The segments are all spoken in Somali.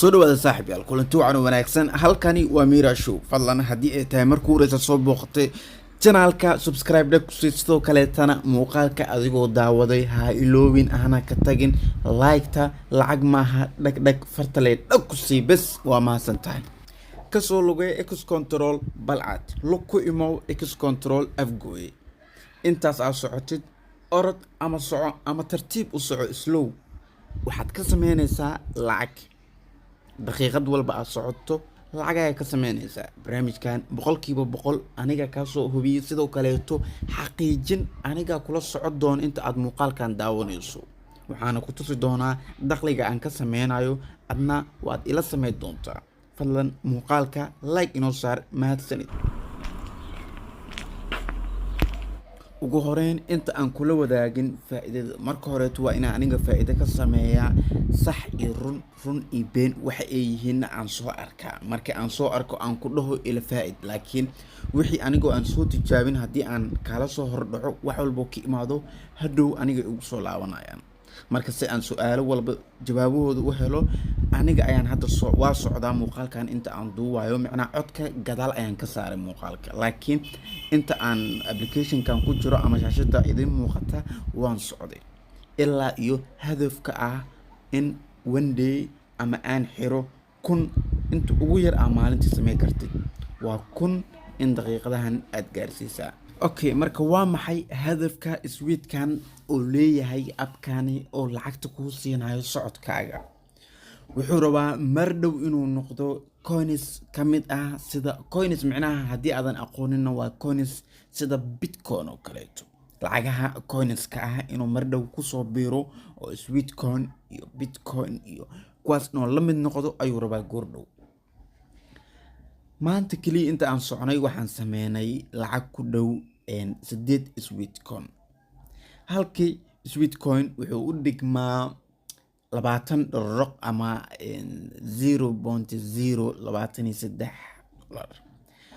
soo dhawaada saaxiibayaal kulanti wacan wanaagsan halkani waa Mira Show fadlan haddii ay tahay markuu horeysa soo booqatay channelka subscribe dhag ku sidoo kale tana muuqaalka adigoo daawaday ha iloobin ahna ka tagin like-ta lacag maaha dhag fartale dhag ku sii bas waa maasan tahay kasoo lugay x control balcad lug ku imow x control afgooy intaas aad socotid orod ama soco ama tartiib u soco slow waxaad ka sameynaysaa lacag daqiiqad walba aad socoto lacag ay ka sameynaysaa barnaamijkan boqolkiiba boqol aniga ka soo hubiyay sidoo kaleeto xaqiijin aniga kula socod doon inta aad muuqaalkan daawanayso waxaana ku tusi doonaa dakhliga aan ka sameynayo adna waad ila sameyn doontaa fadlan muuqaalka like inoo saar mahadsanid ugu horeyn inta aan kula wadaagin faa'iidada marka hore waa inaan aniga faa'iido ka sameeyaa sax iyo run iyo been waxa ay yihiin aan soo arkaa marka aan soo arko aan ku dhaho ila faa'id laakiin wixii anigoo aan soo tijaabin haddii aan kala soo hordhaco wax walba ka imaado hadhow aniga ugu soo laabanayaan marka si aan su'aalo walba jawaabahooda u helo aniga ayaan hadda waa socdaa muuqaalkan inta aan duubayo macnaa codka gadaal ayaan ka saaray muuqaalka laakiin inta aan application-kan ku jiro ama shaashada idin muuqata waan socday ilaa iyo hadafka ah in one day ama aan xiro 1000 inta ugu yar maalintii sameey kartid waa 1000 in daqiiqadahan aad gaarsiisaa okay marka waa maxay hadafka sweetkan oo leeyahay abkani oo lacagta ku siinayo socodkaaga wuxuu rabaa mar dhow inuu noqdo coins kamid ah sida coins macnaha haddii aadan aqoonina waa coins sida bitcoin oo kaleeto lacagaha coins ka ah inuu mar dhow ku soo biiro oo sweetcoin iyo bitcoin iyo kuwaas noo la mid noqdo ayuu rabaa goordhow maanta kaliya inta aan soconay waxaan sameynay lacag ku dhow 8 sweetcoin halkii sweetcoin wuxuu u dhigmaa $20 ama 0.023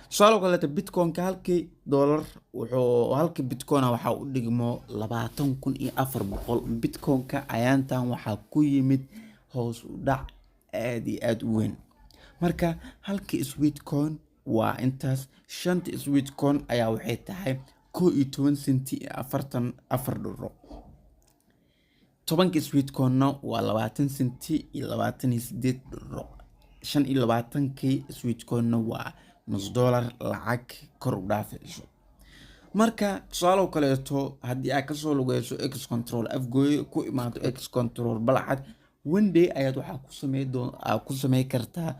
su'aalo kale bitcoin ka halkii dollar wuxuu halkii bitcoin waxa u dhigmo 20400 bitcoin ka ayaantan waxa ku yimid hoos u dhac aad u weyn marka halkii sweetcoin waa intaas 5 sweetcoin ayaa waxay tahay 11 senti 44 tobanka sweetcoin waa 20 senti 28 25 sweetcoin waa $1 lacag kor u dhaafayso marka su'aalo kaleeto haddii aad ka soo lugayso x control afgooy ku imaado x control balcad one day ayaad waxa ku sameey kartaa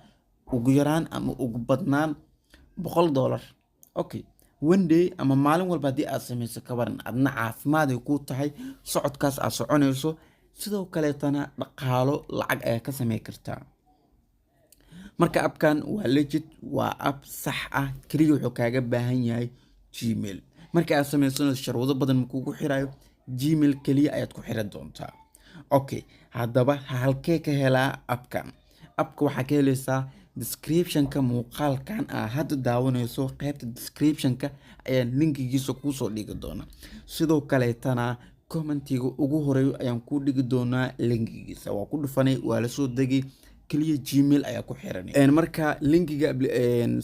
ugu yaraan ama ugu badnaan $100 okay one day ama maalin walba haddii aad sameyso ka waran adna caafimaad ay ku tahay socodkaas aad soconayso sidoo kaleetana dhaqaalo lacag ayaa ka sameey kartaa marka abkan waa legit waa app sax ah kaliya wuxuu kaaga baahan yahay Gmail marka aad sameyso sharwado badan ma kugu xirayo Gmail kaliya ayaad ku xiran doontaa okay haddaba halkee ka helaa abkan abka waxaa ka helaysaa description-ka muuqaalkan hadda daawanayso qaybta description-ka ayaan linkigiisa kuu soo dhigi doonaa sidoo kaleetana commentiga ugu horeeyo ayaan ku dhigi doonaa linkigiisa waa ku dhufanay waa la soo degay kaliya Gmail ayaa ku xiran marka linkiga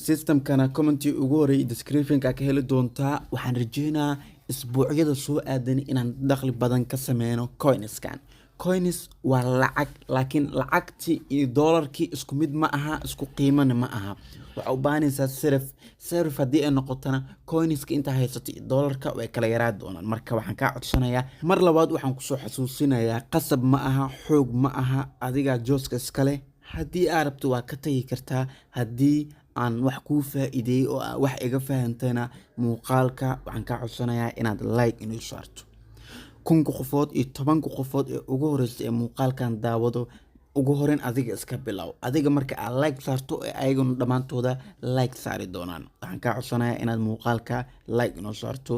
systemkana commentiga ugu horeeyo description-ka ka heli doontaa waxaan rajeynayaa isbuucyada soo aadan inaan dakhli badan ka sameyno coinskan coins waa lacag laakiin lacagti iyo dollarki isku mid ma aha isku qiimana ma aha waxa u baahanaysaa sarif haddii ay noqotana coinska inta haysato dollarka way kala yaraa doonaan marka waxaan ka codsanayaa mar labaad waxaan ku soo xasuusinayaa qasab ma aha xoog ma aha adiga jooska iskale haddii aad rabto waa ka tagi kartaa haddii aan wax kuu faa'iideeyay oo wax iga fahantayna muuqaalka waxaan ka codsanayaa inaad like inoo saarto 10 qofood iyo 10 qofood ee ugu horeysay ee muuqaalkan daawado ugu horeyn adiga iska bilow adiga marka aad like saarto ee ayaguna dhamaantooda like saari doonaan waxaan ka codsanayaa inaad muuqaalka like inoo saarto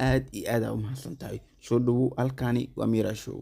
aad iyo aad u mahadsantahay soo dhawow halkani waa Mira Show